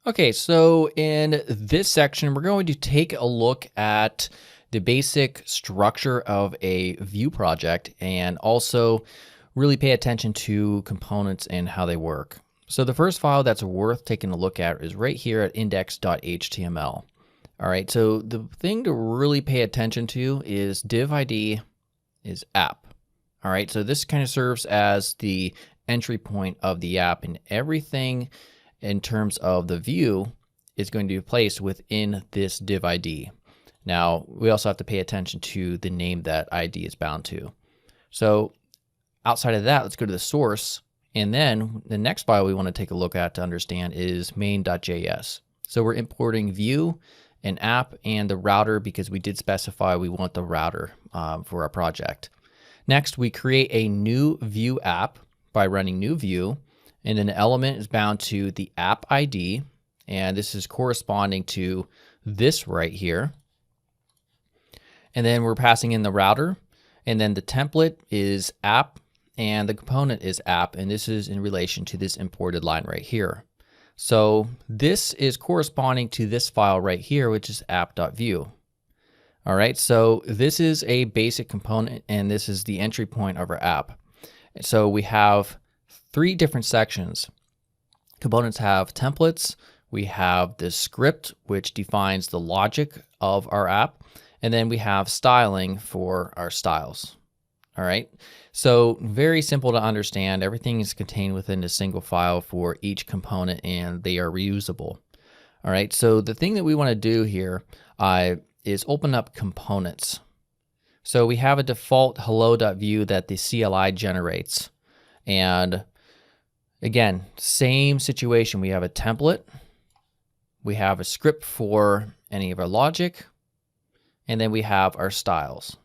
Okay, so in this section, we're going to take a look at the basic structure of a Vue project and also really pay attention to components and how they work. So the first file that's worth taking a look at is right here at index.html. All right, so the thing to really pay attention to is div ID is app. All right, so this kind of serves as the entry point of the app, and everything in terms of the view is going to be placed within this div ID. Now, we also have to pay attention to the name that ID is bound to. So outside of that, let's go to the source. And then the next file we want to take a look at to understand is main.js. So we're importing Vue, an app, and the router because we did specify we want the router for our project. Next, we create a new Vue app by running new Vue, and then the element is bound to the app ID, and this is corresponding to this right here. And then we're passing in the router, and then the template is app, and the component is app, and this is in relation to this imported line right here. So this is corresponding to this file right here, which is app.vue. All right, so this is a basic component, and this is the entry point of our app. So we have three different sections. Components have templates, we have the script, which defines the logic of our app, and then we have styling for our styles. All right, so very simple to understand. Everything is contained within a single file for each component, and they are reusable. All right, so the thing that we want to do here is open up components. So we have a default hello.vue that the CLI generates. And again, same situation. We have a template, we have a script for any of our logic, and then we have our styles.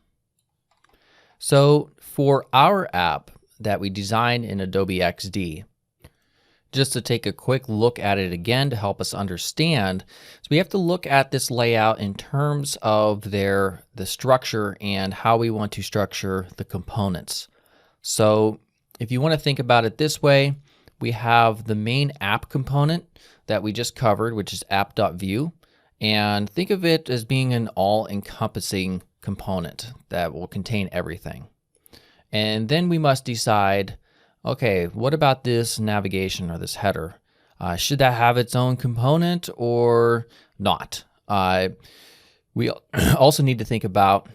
So for our app that we designed in Adobe XD, just to take a quick look at it again to help us understand, so we have to look at this layout in terms of the structure and how we want to structure the components. So if you want to think about it this way, we have the main app component that we just covered, which is app.vue, and think of it as being an all-encompassing component that will contain everything. And then we must decide, okay, what about this navigation or this header? Should that have its own component or not? We also need to think about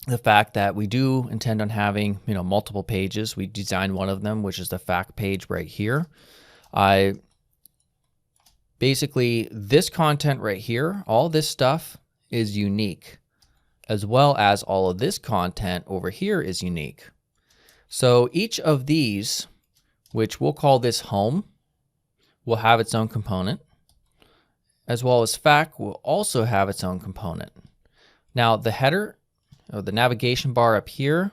the fact that we do intend on having multiple pages. We designed one of them, which is the fact page right here. Basically, this content right here, all this stuff is unique, as well as all of this content over here is unique. So each of these, which we'll call this home, will have its own component, as well as fact will also have its own component. Now the header, or the navigation bar up here,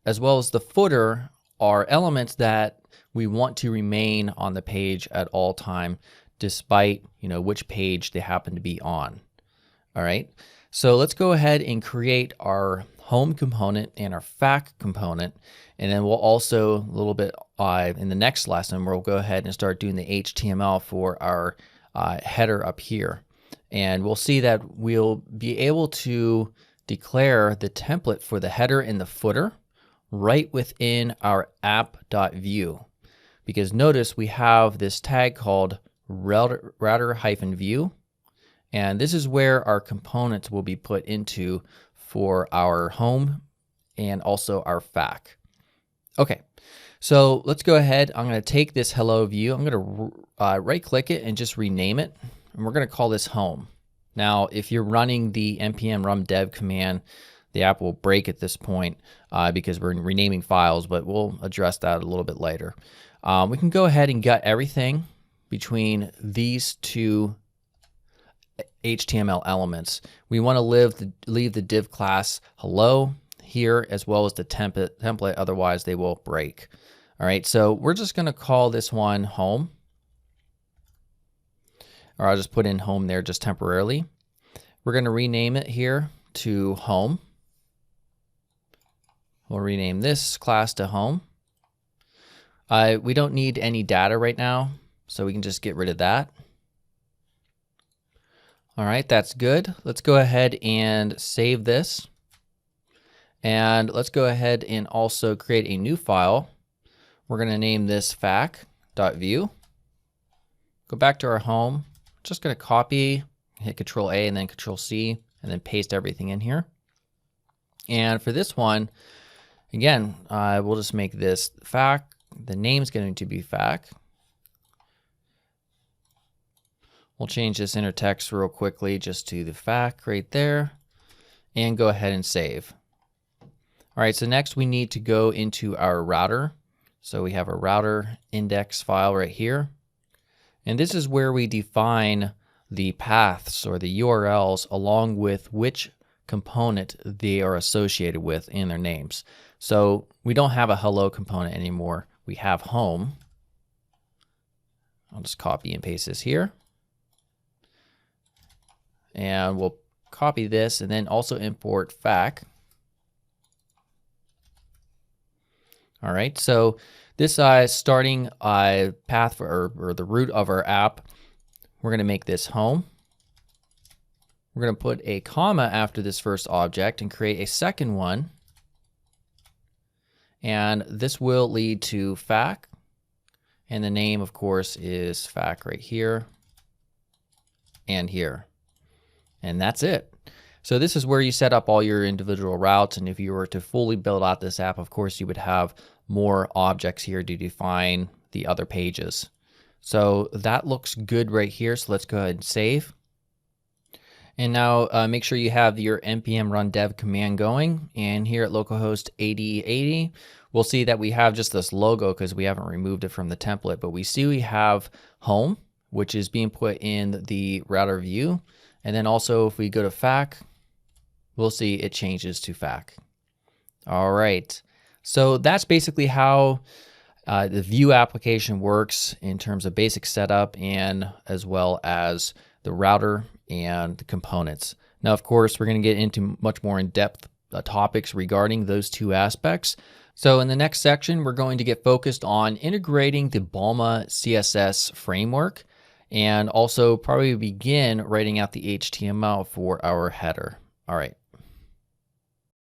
as well as the footer, are elements that we want to remain on the page at all time, despite which page they happen to be on. All right, so let's go ahead and create our home component and our fact component, and then we'll also a little bit in the next lesson we'll go ahead and start doing the HTML for our header up here, and we'll see that we'll be able to declare the template for the header and the footer right within our app.vue, because notice we have this tag called router-vue, and this is where our components will be put into for our home and also our fact. Okay, so let's go ahead. I'm going to take this hello view, I'm going to right click it and just rename it, and we're going to call this home. Now, if you're running the npm run dev command, the app will break at this point because we're renaming files, but we'll address that a little bit later. We can go ahead and gut everything between these two HTML elements. We want to leave the div class hello here as well as the template, otherwise they will break. All right, so we're just going to call this one home, or I'll just put in home there just temporarily. We're going to rename it here to home. We'll rename this class to home. We don't need any data right now, so we can just get rid of that. All right, that's good. Let's go ahead and save this. And let's go ahead and also create a new file. We're going to name this fac.view. Go back to our home. Just going to copy, hit Control A and then Control C, and then paste everything in here. And for this one, again, we'll just make this fac. The name's going to be fac. We'll change this inner text real quickly just to the fac right there, and go ahead and save. All right, so next we need to go into our router. So we have a router index file right here. And this is where we define the paths or the URLs along with which component they are associated with in their names. So we don't have a hello component anymore. We have home. I'll just copy and paste this here. And we'll copy this and then also import fac. All right, so this starting path for, or the root of our app, we're going to make this home. We're going to put a comma after this first object and create a second one. And this will lead to fac. And the name, of course, is fac right here and here. And that's it. So this is where you set up all your individual routes. And if you were to fully build out this app, of course, you would have more objects here to define the other pages. So that looks good right here. So let's go ahead and save. And now make sure you have your npm run dev command going. And here at localhost 8080, we'll see that we have just this logo because we haven't removed it from the template. But we see we have home, which is being put in the router view. And then also if we go to fac, we'll see it changes to fac. All right. So that's basically how the Vue application works in terms of basic setup and as well as the router and the components. Now, of course, we're going to get into much more in-depth topics regarding those two aspects. So in the next section, we're going to get focused on integrating the Balma CSS framework and also probably begin writing out the HTML for our header. All right,